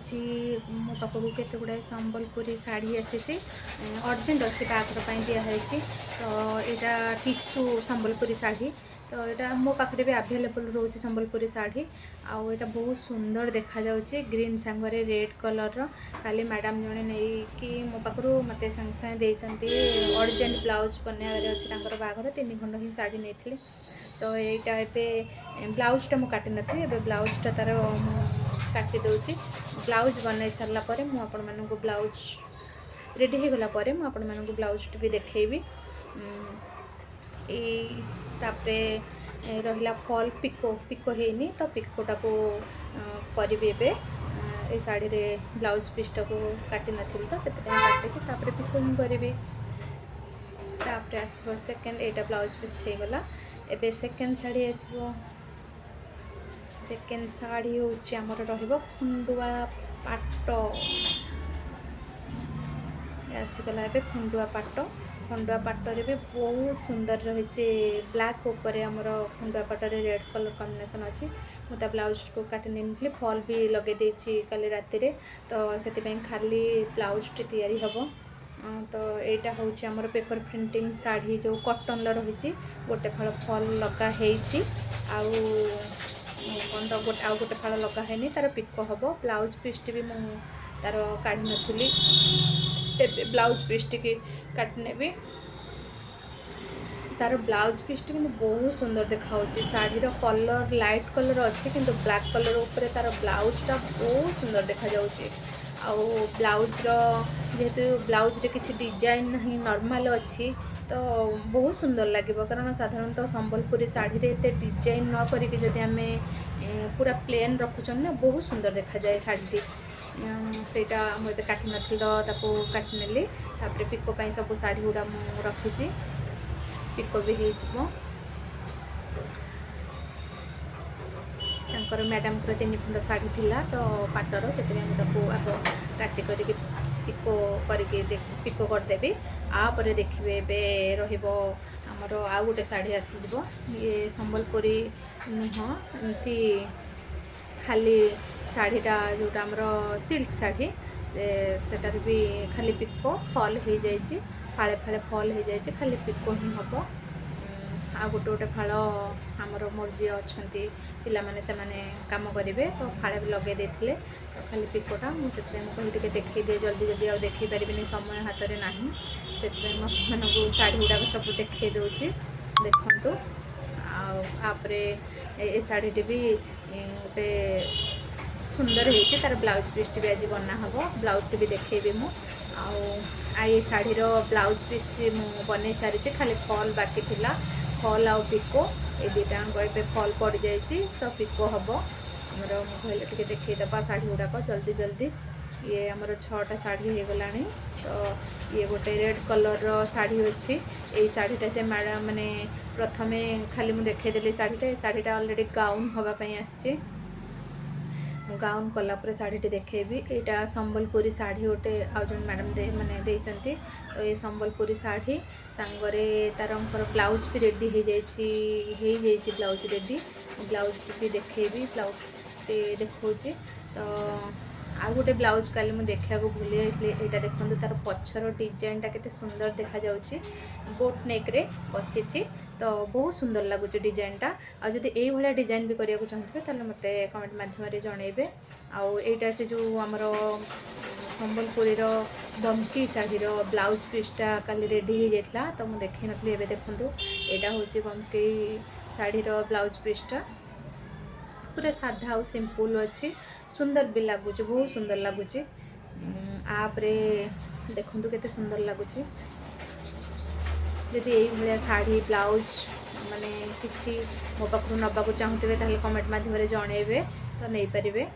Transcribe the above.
आज मो पाखक केते गुड़ाए संबलपुरी शाढ़ी आसी अर्जेंट अच्छे बागर दिखाई तो यहाँ टिश्यू संबलपुरी शाढ़ी तो यहाँ मो पाखे भी आभेलेबल रोचे संबलपुरी शाढ़ी आउ यहाँ बहुत सुंदर देखा जाउछि ग्रीन सांगरे रेड कलर काली मैडम जने नहीं कि मो पाखु मत सांगे सांगे अर्जेंट ब्लाउज बनवार अच्छे बागर 3 खंड ही शाढ़ी नहीं तो यहाँ ए ब्लाउजटा मुझे काटी नी ए ब्लाउजटा तार काटी दूची ब्लाउज बनई सारा पर मुझे ब्लाउज रेडी हो गला मुझे ब्लाउज भी देखी तापरे रहिला फॉल पिको पिको हेनी तो पिकोटा को करी ए शाढ़ी रे ब्लाउज पीसटा को काटी नी तो से काटिकी तापरे पिको ही करी तापरे आसो सेकेंड एटा ब्लाउज पीस हो गला एबे सेकेंड शाढ़ी आसो सेकेंड शाढ़ी हूँ आमर रुंडुआ पाट आसीगला ए खुंडुआ पाटरे भी बहुत सुंदर रही ब्लैक ऊपर आमर खुंडुआ पाटरे रेड कलर कॉम्बिनेशन अच्छी मुझे ब्लाउज को काटी नहीं फॉल भी लगे देछि काली राति रे तो से खाली ब्लाउज टी तैयारी हम तो यहाँ हूँ आमर पेपर प्रिंटिंग शाढ़ी जो कॉटन रही गोटे फाड़ फॉल लगा आउ गोटे फाड़ लगा है तार पिको हम ब्लाउज पीसटी भी मुझे तार काढ़ी नी ब्लाउज पीसटी की काटने भी तार ब्लाउज पीसटी भी बहुत सुंदर देखा शाढ़ी कलर लाइट कलर अच्छे किंतु ब्लैक कलर उपर तार ब्लाउजटा बहुत सुंदर देखा जाउछि आउ ब्लाउज जेहेतु ब्लाउज रे किसी डिजाइन नहीं नॉर्मल अच्छी तो बहुत सुंदर लगे कारण साधारणतः संबलपुरी शाढ़ी रे एते डिजाइन न करिक जदि आमे पूरा प्लेन रखुचन ना बहुत सुंदर देखा जाए शाढ़ी सेटा मुझे काटी नी तो काटी नेली तापरे पिको पाई सब शाढ़ी गुड़ा रखी पिको भी हो मैडम को 3 खंड शाढ़ी थिला तो पाटर से आग काटी कर पिको पिको करदेवी आपर देखिए एवं रमर आउ गोटे शाढ़ी आसीज ये संबलपुरी नुह एमती खाली शाढ़ीटा जोटा आमर सिल्क शाढ़ी से भी खाली पिको फॉल हो जाए फाड़े फाड़े फॉल हो जाए खाली पिको ही हम आ गोटे गोटे फाड़ आमर मोर जी अच्छा पिला माने से माने काम करेंगे तो फाड़े लगे देते तो खाली पिकोटा मुझे कही देखी दिए जल्दी जल्दी आ देखी पारि समय हाथ में ना से मानू शाढ़ी गुड़ाक सब देखी दूसरी देखु आपरे ए शाढ़ी भी गोटे सुंदर होती तार ब्लाउज पीस भी आज बना हम ब्लाउज भी देखेबी ये शाढ़ी ब्लाउज पीस बन सारी खाली फॉल बाकी थिला फॉल आउ पिको ये दुटा फॉल पड़ जाए तो पिको हम आमर कहले टे देखीदबा शाढ़ी गुड़ाक जल्दी जल्दी ये आमर 6टा शाढ़ी हो गला तो ये गोटे रेड कलर शाढ़ी अच्छी यही शाढ़ीटा से मैडम माने प्रथमे खाली मुझे देखईदेली शाढ़ीटा ऑलरेडी गाउन हाँवाई आसी गाउन कलापर शाढ़ी देखी यहाँ संबलपुरी शाढ़ी गोटे आउ जन मैडम माने देइचंती तो ये संबलपुरी शाढ़ी सांगरे तार ब्लाउज भी रेडी हो जाए ब्लाउज रेडी ब्लाउज भी देखेबी ब्लाउज देखा तो आ गोटे ब्लाउज काली मुझे देखा भूली जाइए यहाँ देखो तार पछर डिजाइनटा केते सुंदर देखा जाउछि बोट नेक रे बसी तो बहुत सुंदर लगुच डिजाइनटा आदि ये डिजाइन भी करने चाहते हैं मत कमेंट मध्यम जनइबे आईटा से जो आमर संबलपुरी बमकी शाढ़ी ब्लाउज पीसटा काली रेडी हो जाता तो मुझे देखी नी ए देखूँ यहाँ हूँ बमकी शाढ़ी ब्लाउज पीसटा पूरा साधा और सिंपल अच्छी सुंदर भी लगुच बहुत सुंदर लगुच आपरे देखु केते सुंदर लगुच जदि ये शाढ़ी ब्लाउज माने किसी मो पाखु नबाकू चाहूथे कमेंट मध्यम जनइबे तो नहीं पारे।